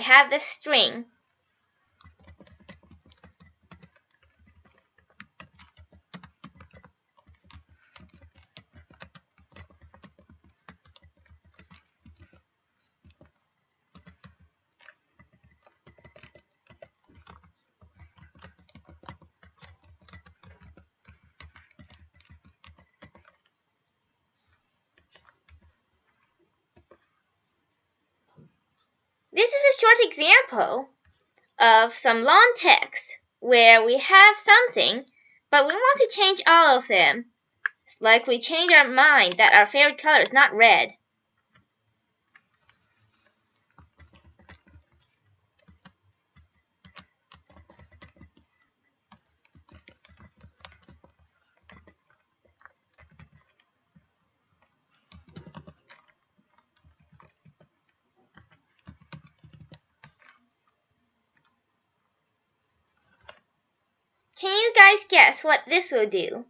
have this string. This is a short example of some long text where we have something, but we want to change all of them. Like we change our mind that our favorite color is not red. Can you guys guess what this will do?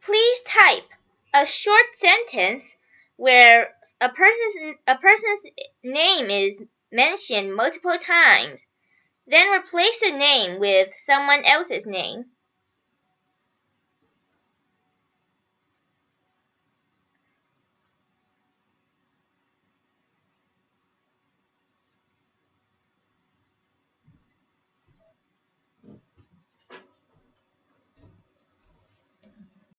Please type a short sentence where a person's name is mentioned multiple times. Then replace the name with someone else's name.